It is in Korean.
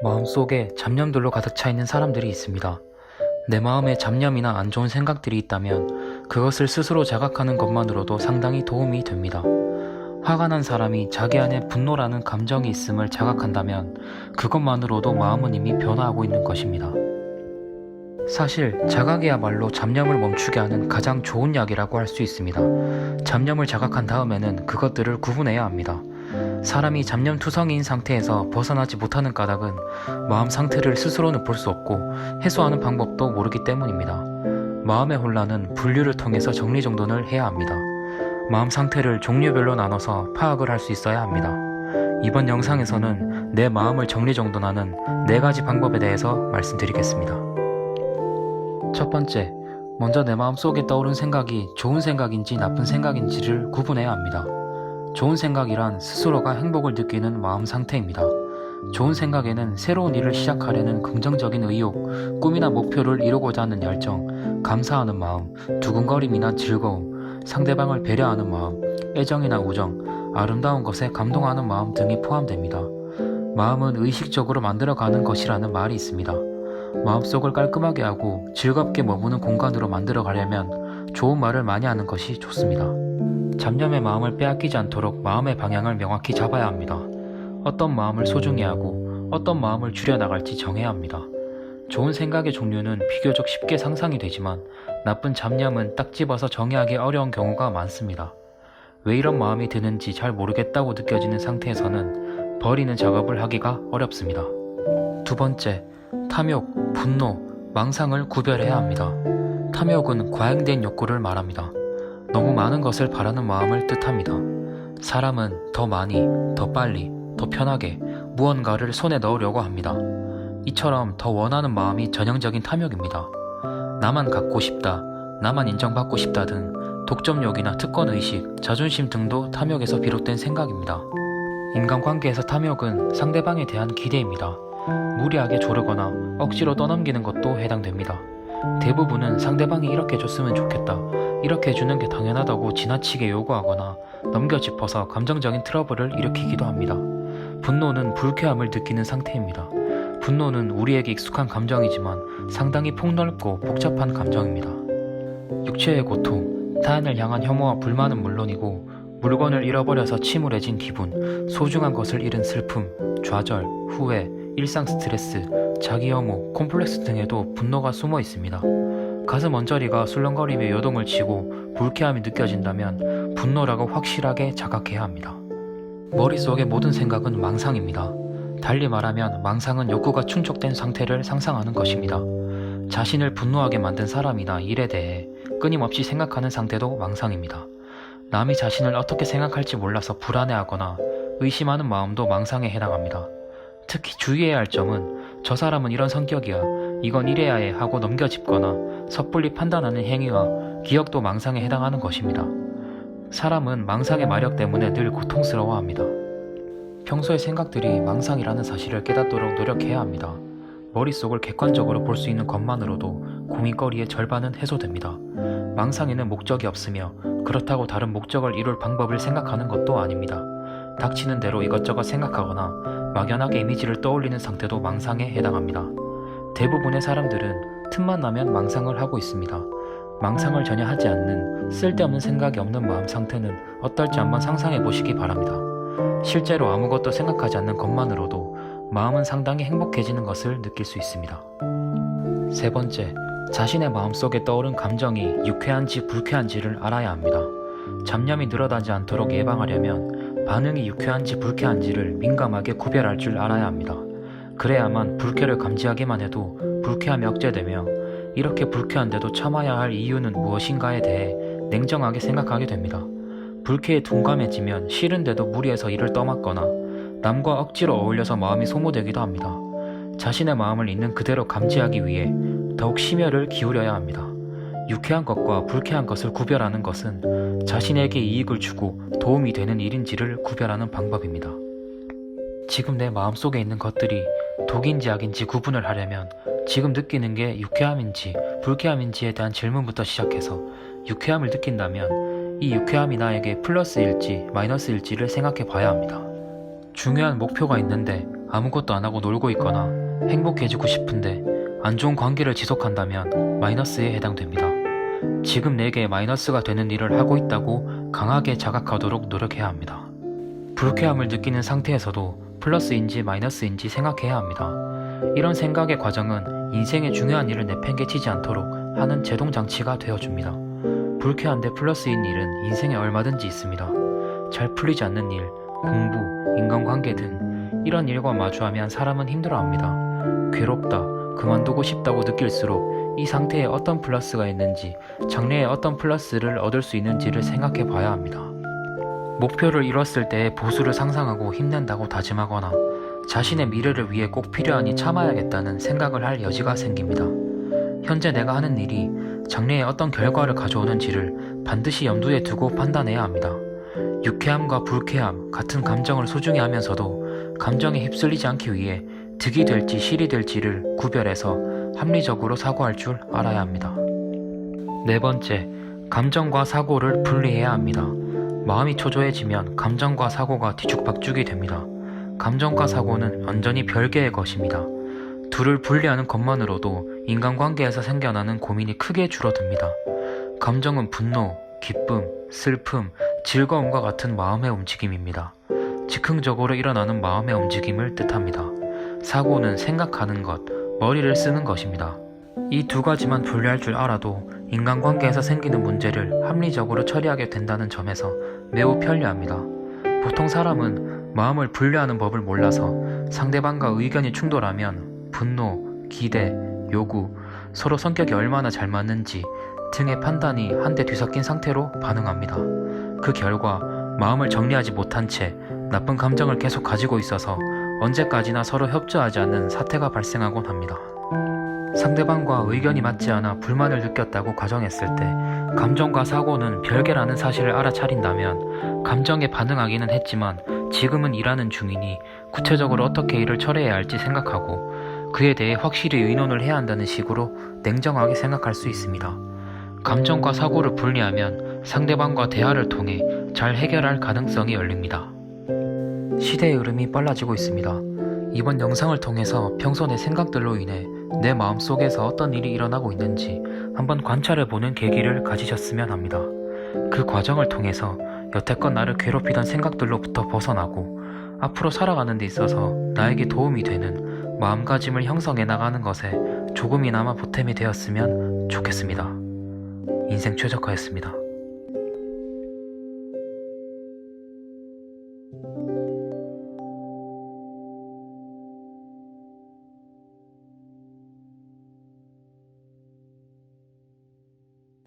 마음속에 잡념들로 가득 차 있는 사람들이 있습니다. 내 마음에 잡념이나 안 좋은 생각들이 있다면 그것을 스스로 자각하는 것만으로도 상당히 도움이 됩니다. 화가 난 사람이 자기 안에 분노라는 감정이 있음을 자각한다면 그것만으로도 마음은 이미 변화하고 있는 것입니다. 사실 자각이야말로 잡념을 멈추게 하는 가장 좋은 약이라고 할 수 있습니다. 잡념을 자각한 다음에는 그것들을 구분해야 합니다. 사람이 잡념투성이인 상태에서 벗어나지 못하는 까닭은 마음 상태를 스스로는 볼 수 없고 해소하는 방법도 모르기 때문입니다. 마음의 혼란은 분류를 통해서 정리정돈을 해야 합니다. 마음 상태를 종류별로 나눠서 파악을 할 수 있어야 합니다. 이번 영상에서는 내 마음을 정리정돈하는 4가지 방법에 대해서 말씀드리겠습니다. 첫 번째, 먼저 내 마음속에 떠오른 생각이 좋은 생각인지 나쁜 생각인지를 구분해야 합니다. 좋은 생각이란 스스로가 행복을 느끼는 마음 상태입니다. 좋은 생각에는 새로운 일을 시작하려는 긍정적인 의욕, 꿈이나 목표를 이루고자 하는 열정, 감사하는 마음, 두근거림이나 즐거움, 상대방을 배려하는 마음, 애정이나 우정, 아름다운 것에 감동하는 마음 등이 포함됩니다. 마음은 의식적으로 만들어가는 것이라는 말이 있습니다. 마음속을 깔끔하게 하고 즐겁게 머무는 공간으로 만들어 가려면 좋은 말을 많이 하는 것이 좋습니다. 잡념의 마음을 빼앗기지 않도록 마음의 방향을 명확히 잡아야 합니다. 어떤 마음을 소중히 하고 어떤 마음을 줄여나갈지 정해야 합니다. 좋은 생각의 종류는 비교적 쉽게 상상이 되지만 나쁜 잡념은 딱 집어서 정의하기 어려운 경우가 많습니다. 왜 이런 마음이 드는지 잘 모르겠다고 느껴지는 상태에서는 버리는 작업을 하기가 어렵습니다. 두 번째, 탐욕, 분노, 망상을 구별해야 합니다. 탐욕은 과잉된 욕구를 말합니다. 너무 많은 것을 바라는 마음을 뜻합니다. 사람은 더 많이, 더 빨리, 더 편하게 무언가를 손에 넣으려고 합니다. 이처럼 더 원하는 마음이 전형적인 탐욕입니다. 나만 갖고 싶다, 나만 인정받고 싶다 등 독점욕이나 특권의식, 자존심 등도 탐욕에서 비롯된 생각입니다. 인간관계에서 탐욕은 상대방에 대한 기대입니다. 무리하게 조르거나 억지로 떠넘기는 것도 해당됩니다. 대부분은 상대방이 이렇게 줬으면 좋겠다, 이렇게 해주는 게 당연하다고 지나치게 요구하거나 넘겨짚어서 감정적인 트러블을 일으키기도 합니다. 분노는 불쾌함을 느끼는 상태입니다. 분노는 우리에게 익숙한 감정이지만 상당히 폭넓고 복잡한 감정입니다. 육체의 고통, 타인을 향한 혐오와 불만은 물론이고 물건을 잃어버려서 침울해진 기분, 소중한 것을 잃은 슬픔, 좌절, 후회, 일상 스트레스, 자기 혐오, 콤플렉스 등에도 분노가 숨어 있습니다. 가슴 언저리가 술렁거리며 요동을 치고 불쾌함이 느껴진다면 분노라고 확실하게 자각해야 합니다. 머릿속의 모든 생각은 망상입니다. 달리 말하면 망상은 욕구가 충족된 상태를 상상하는 것입니다. 자신을 분노하게 만든 사람이나 일에 대해 끊임없이 생각하는 상태도 망상입니다. 남이 자신을 어떻게 생각할지 몰라서 불안해하거나 의심하는 마음도 망상에 해당합니다. 특히 주의해야 할 점은 저 사람은 이런 성격이야, 이건 이래야 해 하고 넘겨짚거나 섣불리 판단하는 행위와 기억도 망상에 해당하는 것입니다. 사람은 망상의 마력 때문에 늘 고통스러워합니다. 평소의 생각들이 망상이라는 사실을 깨닫도록 노력해야 합니다. 머릿속을 객관적으로 볼 수 있는 것만으로도 고민거리의 절반은 해소됩니다. 망상에는 목적이 없으며 그렇다고 다른 목적을 이룰 방법을 생각하는 것도 아닙니다. 닥치는 대로 이것저것 생각하거나 막연하게 이미지를 떠올리는 상태도 망상에 해당합니다. 대부분의 사람들은 틈만 나면 망상을 하고 있습니다. 망상을 전혀 하지 않는 쓸데없는 생각이 없는 마음 상태는 어떨지 한번 상상해 보시기 바랍니다. 실제로 아무것도 생각하지 않는 것만으로도 마음은 상당히 행복해지는 것을 느낄 수 있습니다. 세 번째, 자신의 마음속에 떠오른 감정이 유쾌한지 불쾌한지를 알아야 합니다. 잡념이 늘어나지 않도록 예방하려면 반응이 유쾌한지 불쾌한지를 민감하게 구별할 줄 알아야 합니다. 그래야만 불쾌를 감지하기만 해도 불쾌함이 억제되며 이렇게 불쾌한데도 참아야 할 이유는 무엇인가에 대해 냉정하게 생각하게 됩니다. 불쾌에 둔감해지면 싫은데도 무리해서 이를 떠맡거나 남과 억지로 어울려서 마음이 소모되기도 합니다. 자신의 마음을 있는 그대로 감지하기 위해 더욱 심혈을 기울여야 합니다. 유쾌한 것과 불쾌한 것을 구별하는 것은 자신에게 이익을 주고 도움이 되는 일인지를 구별하는 방법입니다. 지금 내 마음속에 있는 것들이 독인지 약인지 구분을 하려면 지금 느끼는 게 유쾌함인지 불쾌함인지에 대한 질문부터 시작해서 유쾌함을 느낀다면 이 유쾌함이 나에게 플러스일지 마이너스일지를 생각해 봐야 합니다. 중요한 목표가 있는데 아무것도 안 하고 놀고 있거나 행복해지고 싶은데 안 좋은 관계를 지속한다면 마이너스에 해당됩니다. 지금 내게 마이너스가 되는 일을 하고 있다고 강하게 자각하도록 노력해야 합니다. 불쾌함을 느끼는 상태에서도 플러스인지 마이너스인지 생각해야 합니다. 이런 생각의 과정은 인생의 중요한 일을 내팽개치지 않도록 하는 제동장치가 되어줍니다. 불쾌한데 플러스인 일은 인생에 얼마든지 있습니다. 잘 풀리지 않는 일, 공부, 인간관계 등 이런 일과 마주하면 사람은 힘들어합니다. 괴롭다, 그만두고 싶다고 느낄수록 이 상태에 어떤 플러스가 있는지, 장래에 어떤 플러스를 얻을 수 있는지를 생각해 봐야 합니다. 목표를 이뤘을 때 보수를 상상하고 힘낸다고 다짐하거나 자신의 미래를 위해 꼭 필요하니 참아야겠다는 생각을 할 여지가 생깁니다. 현재 내가 하는 일이 장래에 어떤 결과를 가져오는지를 반드시 염두에 두고 판단해야 합니다. 유쾌함과 불쾌함 같은 감정을 소중히 하면서도 감정에 휩쓸리지 않기 위해 득이 될지 실이 될지를 구별해서 합리적으로 사고할 줄 알아야 합니다. 네 번째, 감정과 사고를 분리해야 합니다. 마음이 초조해지면 감정과 사고가 뒤죽박죽이 됩니다. 감정과 사고는 완전히 별개의 것입니다. 둘을 분리하는 것만으로도 인간관계에서 생겨나는 고민이 크게 줄어듭니다. 감정은 분노, 기쁨, 슬픔, 즐거움과 같은 마음의 움직임입니다. 즉흥적으로 일어나는 마음의 움직임을 뜻합니다. 사고는 생각하는 것, 머리를 쓰는 것입니다. 이 두 가지만 분리할 줄 알아도 인간관계에서 생기는 문제를 합리적으로 처리하게 된다는 점에서 매우 편리합니다. 보통 사람은 마음을 분리하는 법을 몰라서 상대방과 의견이 충돌하면 분노, 기대, 요구, 서로 성격이 얼마나 잘 맞는지 등의 판단이 한데 뒤섞인 상태로 반응합니다. 그 결과 마음을 정리하지 못한 채 나쁜 감정을 계속 가지고 있어서 언제까지나 서로 협조하지 않는 사태가 발생하곤 합니다. 상대방과 의견이 맞지 않아 불만을 느꼈다고 가정했을 때 감정과 사고는 별개라는 사실을 알아차린다면 감정에 반응하기는 했지만 지금은 일하는 중이니 구체적으로 어떻게 일을 처리해야 할지 생각하고 그에 대해 확실히 의논을 해야 한다는 식으로 냉정하게 생각할 수 있습니다. 감정과 사고를 분리하면 상대방과 대화를 통해 잘 해결할 가능성이 열립니다. 시대의 흐름이 빨라지고 있습니다. 이번 영상을 통해서 평소 내 생각들로 인해 내 마음속에서 어떤 일이 일어나고 있는지 한번 관찰해보는 계기를 가지셨으면 합니다. 그 과정을 통해서 여태껏 나를 괴롭히던 생각들로부터 벗어나고 앞으로 살아가는 데 있어서 나에게 도움이 되는 마음가짐을 형성해 나가는 것에 조금이나마 보탬이 되었으면 좋겠습니다. 인생 최적화였습니다.